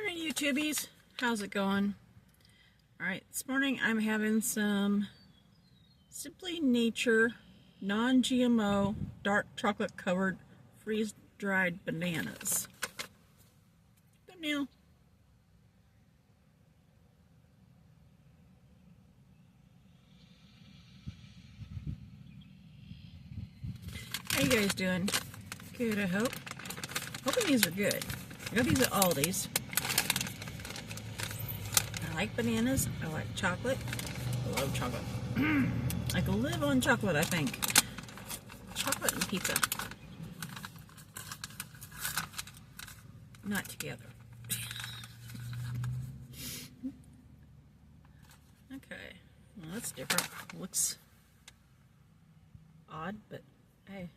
Morning, YouTubies. How's it going? Alright, this morning I'm having some Simply Nature non-GMO dark chocolate covered freeze-dried bananas. Thumbnail. How you guys doing? Good, I hope. Hoping these are good. I got these at Aldi's. I like bananas. I like chocolate. I love chocolate. I could live on chocolate, I think. Chocolate and pizza. Not together. Okay. Well, that's different. Looks odd, but hey.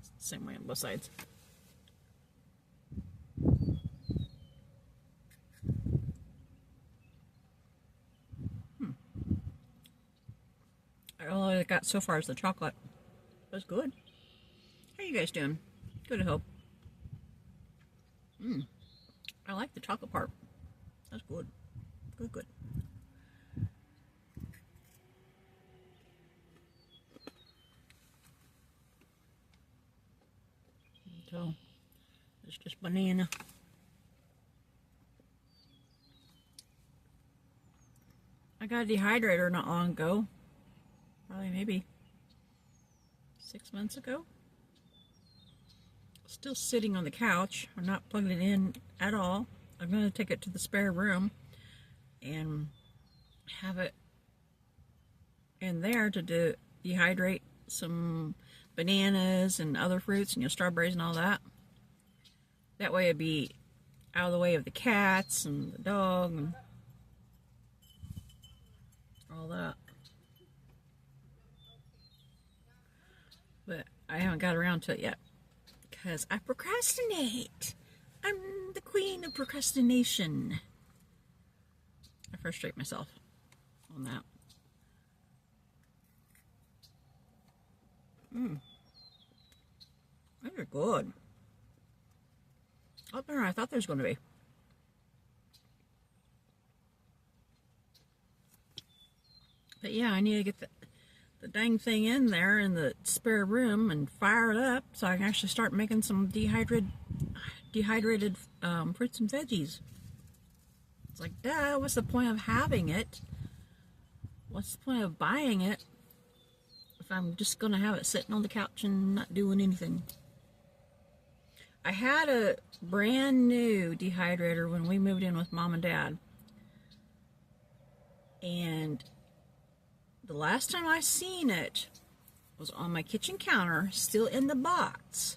It's the same way on both sides. All I got so far is the chocolate. That's good. How you guys doing? Good, I hope. I like the chocolate part. That's good. Good, good. So, it's just banana. I got a dehydrator not long ago. Probably maybe 6 months ago. Still sitting on the couch. I'm not plugging it in at all. I'm going to take it to the spare room and have it in there to dehydrate some bananas and other fruits, and strawberries and all that. That way it'd be out of the way of the cats and the dog and all that. But I haven't got around to it yet because I procrastinate. I'm the queen of procrastination. I frustrate myself on that. Those are good. A lot better than I thought there was going to be. But yeah, I need to get the dang thing in there in the spare room and fire it up so I can actually start making some dehydrated fruits and veggies. It's like, duh, what's the point of having it? What's the point of buying it if I'm just gonna have it sitting on the couch and not doing anything? I had a brand new dehydrator when we moved in with Mom and Dad, and the last time I seen it was on my kitchen counter, still in the box,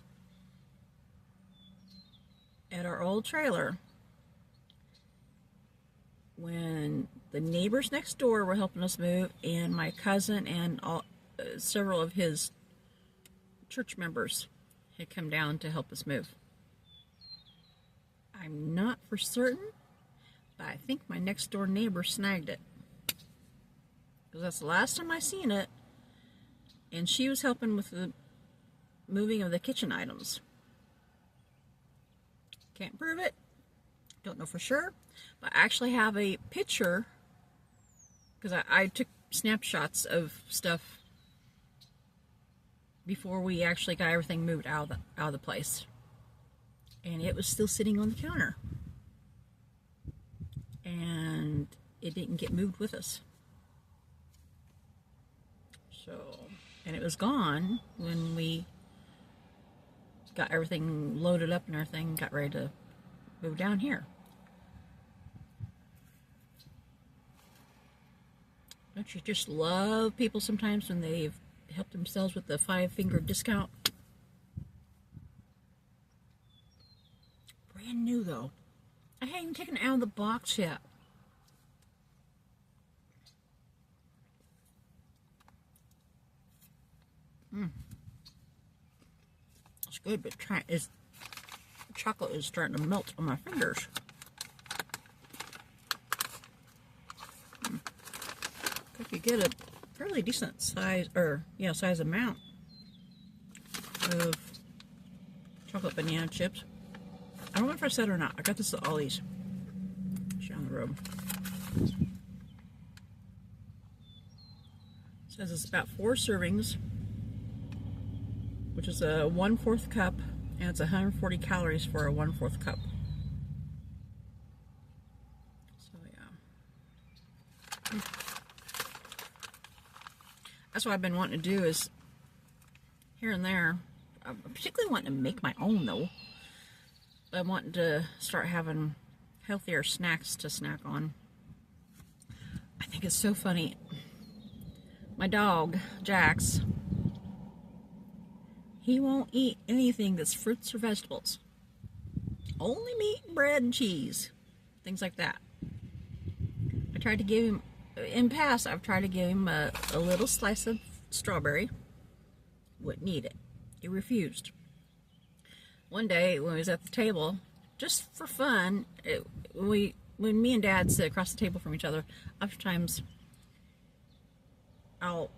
at our old trailer, when the neighbors next door were helping us move, and my cousin and several of his church members had come down to help us move. I'm not for certain, but I think my next door neighbor snagged it. Because that's the last time I seen it, and she was helping with the moving of the kitchen items. Can't prove it, don't know for sure, but I actually have a picture, because I took snapshots of stuff before we actually got everything moved out of the place, and it was still sitting on the counter, and it didn't get moved with us. So, and it was gone when we got everything loaded up and everything, got ready to move down here. Don't you just love people sometimes when they've helped themselves with the 5-finger discount? Brand new though. I haven't even taken it out of the box yet. It's good, but chocolate is starting to melt on my fingers. If you get a fairly decent size, size amount of chocolate banana chips, I don't know if I said it or not. I got this at Ollie's down the road. It says it's about 4 servings, which is a 1/4 cup, and it's 140 calories for a 1/4 cup. So yeah, that's what I've been wanting to do, is here and there. I'm particularly wanting to make my own though. I'm wanting to start having healthier snacks to snack on. I think it's so funny. My dog, Jax, he won't eat anything that's fruits or vegetables. Only meat and bread and cheese. Things like that. I tried to give him, in past, I've tried to give him a little slice of strawberry. Wouldn't eat it. He refused. One day when we was at the table, just for fun, when me and Dad sit across the table from each other, oftentimes I'll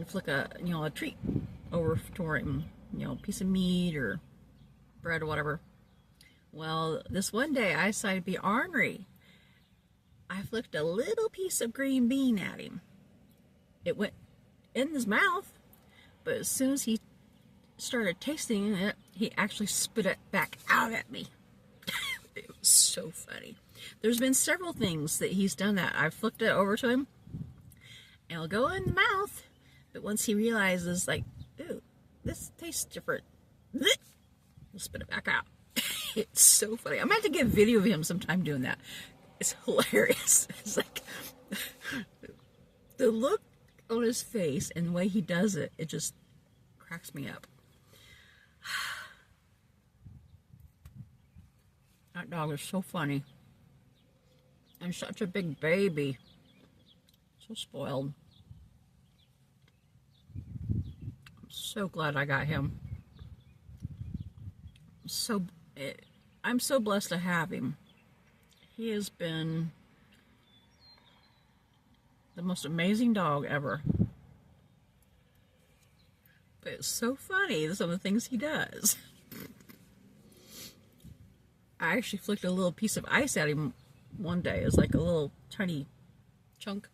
flick a treat over toward him, a piece of meat or bread or whatever. Well, this one day I decided to be ornery. I flicked a little piece of green bean at him. It went in his mouth, but as soon as he started tasting it, he actually spit it back out at me. It was so funny. There's been several things that he's done that. I flicked it over to him, and it'll go in the mouth, but once he realizes, like, ooh, this tastes different, he'll spit it back out. It's so funny. I'm going to have to get a video of him sometime doing that. It's hilarious. It's like, the look on his face and the way he does it, it just cracks me up. That dog is so funny. And such a big baby. So spoiled. I'm so glad I got him. I'm so blessed to have him. He has been the most amazing dog ever. But it's so funny, some of the things he does. I actually flicked a little piece of ice at him one day. It was like a little tiny chunk.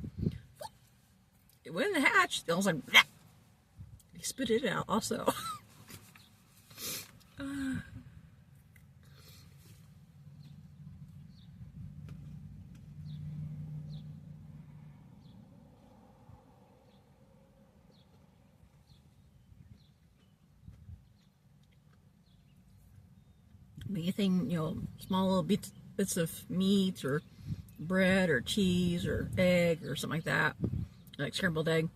It went in the hatch. I was like, nah. He spit it out also. Anything, small little bits of meat or bread or cheese or egg or something like that, like scrambled egg,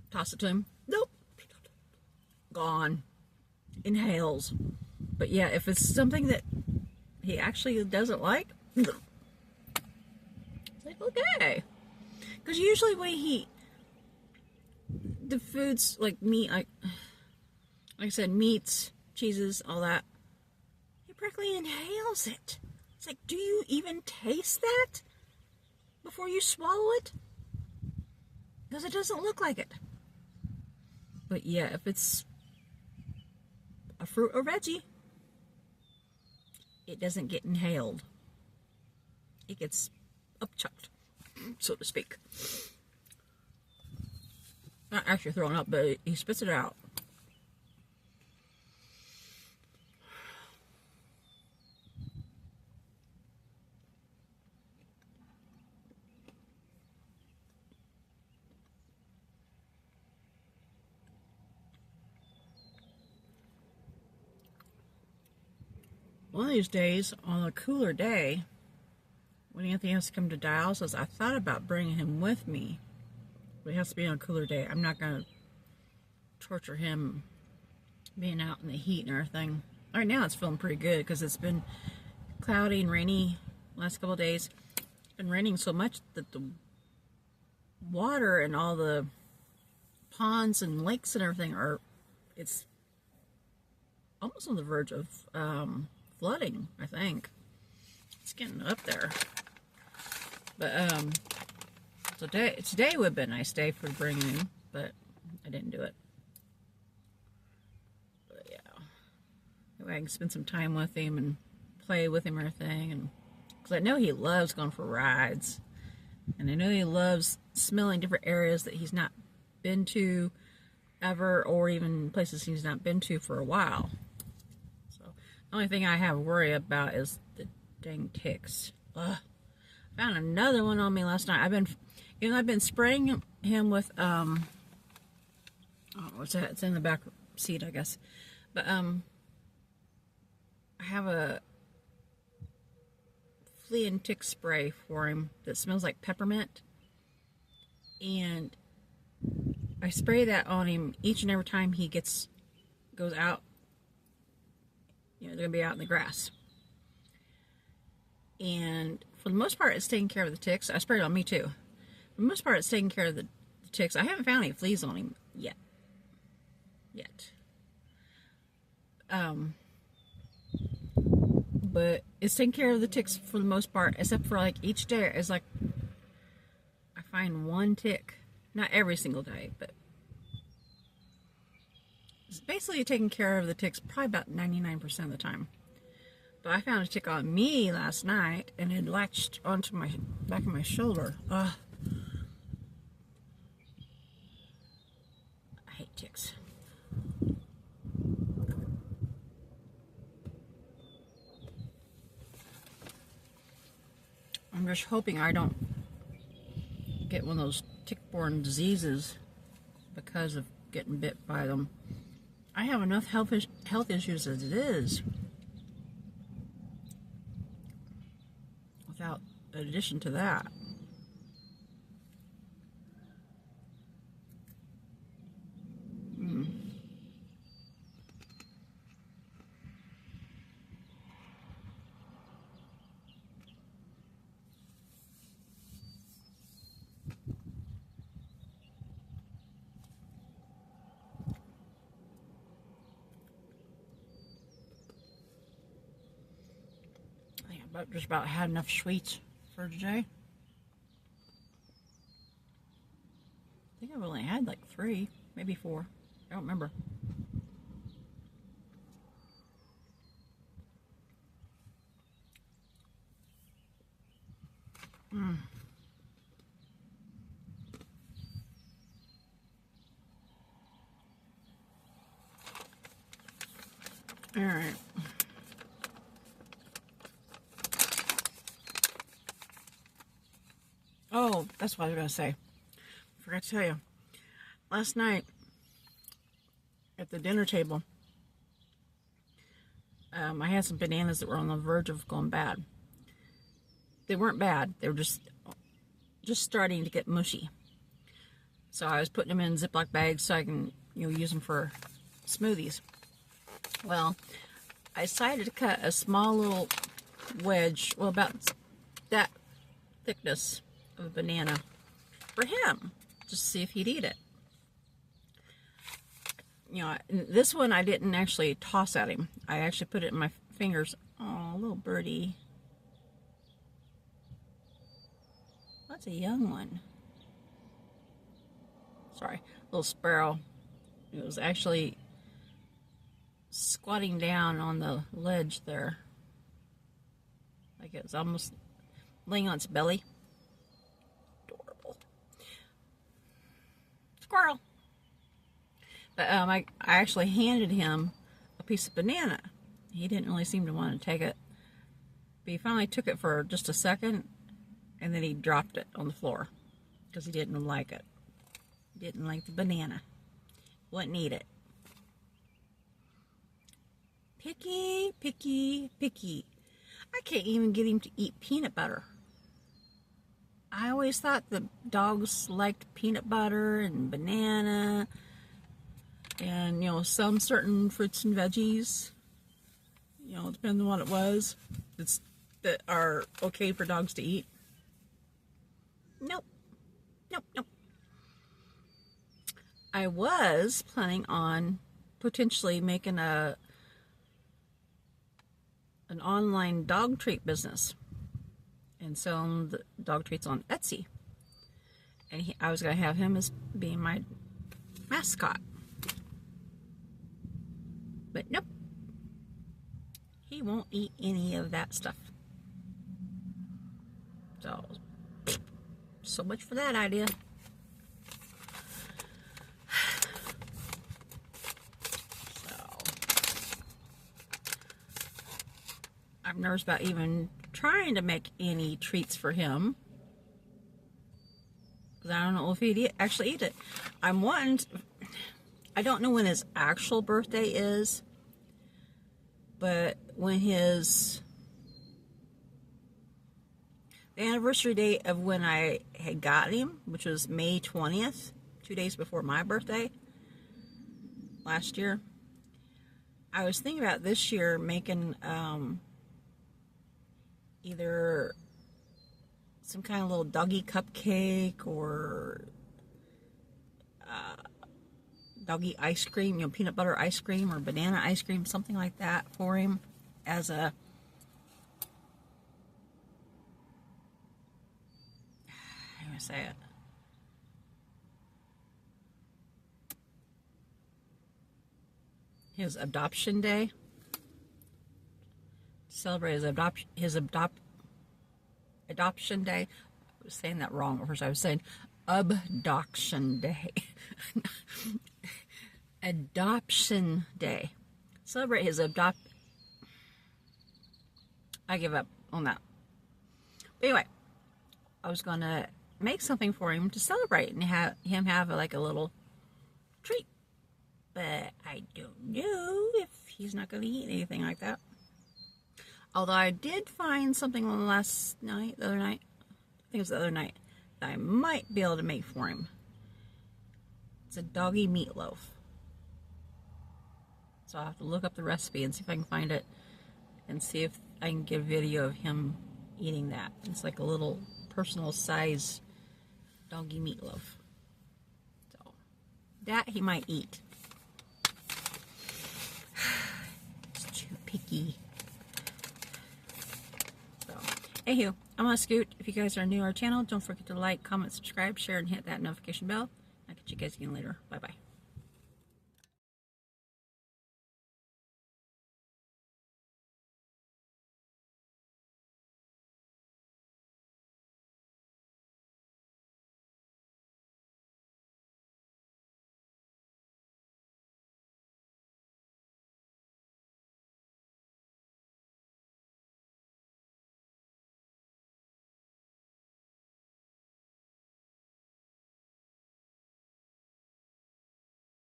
toss it to him. Nope. Gone. Inhales. But yeah, if it's something that he actually doesn't like, it's like, okay. Because usually when the foods like meat, like I said, meats, cheeses, all that, practically inhales it. It's like, do you even taste that before you swallow it? Because it doesn't look like it. But yeah, if it's a fruit or veggie, it doesn't get inhaled. It gets upchucked, so to speak. Not actually thrown up, but he spits it out. One of these days, on a cooler day, when Anthony has to come to dialysis, I thought about bringing him with me. But it has to be on a cooler day. I'm not going to torture him being out in the heat and everything. Right now it's feeling pretty good because it's been cloudy and rainy last couple of days. It's been raining so much that the water and all the ponds and lakes and everything it's almost on the verge of flooding, I think. It's getting up there. But today would have been a nice day for bringing him, but I didn't do it. But yeah, That way I can spend some time with him and play with him and everything. And because I know he loves going for rides. And I know he loves smelling different areas that he's not been to ever, or even places he's not been to for a while. So the only thing I have to worry about is the dang ticks. Ugh. Found another one on me last night. I've been spraying him with oh, what's that? It's in the back seat, I guess. But I have a flea and tick spray for him that smells like peppermint, and I spray that on him each and every time he goes out. You know, they're gonna be out in the grass, and for the most part, it's taking care of the ticks. I sprayed it on me too. For the most part, it's taking care of the ticks. I haven't found any fleas on him yet. But it's taking care of the ticks for the most part, except for like each day it's like I find one tick. Not every single day, but it's basically taking care of the ticks probably about 99% of the time. But I found a tick on me last night, and it latched onto my back of my shoulder. Ugh. I hate ticks. I'm just hoping I don't get one of those tick-borne diseases because of getting bit by them. I have enough health issues as it is, without addition to that. Just about had enough sweets for today. I think I've only had like 3, maybe 4. I don't remember. All right. Oh, that's what I was going to say. I forgot to tell you. Last night, at the dinner table, I had some bananas that were on the verge of going bad. They weren't bad. They were just starting to get mushy. So I was putting them in Ziploc bags so I can, use them for smoothies. Well, I decided to cut a small little wedge, well, about that thickness of a banana for him, just to see if he'd eat it. This one I didn't actually toss at him. I actually put it in my fingers. Oh, little birdie. That's a young one. Sorry, little sparrow. It was actually squatting down on the ledge there. Like it was almost laying on its belly. Adorable. Squirrel. But I actually handed him a piece of banana. He didn't really seem to want to take it. But he finally took it for just a second, and then he dropped it on the floor because he didn't like it. He didn't like the banana. Wouldn't eat it. Picky, picky, picky. I can't even get him to eat peanut butter. I always thought the dogs liked peanut butter and banana and, some certain fruits and veggies. Depending on what it was, that are okay for dogs to eat. Nope. Nope, nope. I was planning on potentially making an online dog treat business and selling the dog treats on Etsy. And I was going to have him as being my mascot. But nope. won't eat any of that stuff. So much for that idea. I'm nervous about even trying to make any treats for him, because I don't know if he'd actually eat it. I don't know when his actual birthday is, but when the anniversary date of when I had got him, which was May 20th, 2 days before my birthday last year, I was thinking about this year making either some kind of little doggy cupcake or doggy ice cream, you know, peanut butter ice cream or banana ice cream, something like that for him as a how do I say it? His adoption day. Celebrate his adoption day. I was saying that wrong at first. I was saying abduction day. Adoption day. Celebrate his I give up on that. But anyway, I was gonna make something for him to celebrate and have him have like a little treat. But I don't know if he's not gonna eat anything like that. Although I did find something on the other night, I think it was the other night, that I might be able to make for him. It's a doggy meatloaf. So I'll have to look up the recipe and see if I can find it and see if I can get a video of him eating that. It's like a little personal size doggy meatloaf. So that he might eat. It's too picky. Anywho, I'm gonna scoot. If you guys are new to our channel, don't forget to like, comment, subscribe, share, and hit that notification bell. I'll catch you guys again later. Bye bye.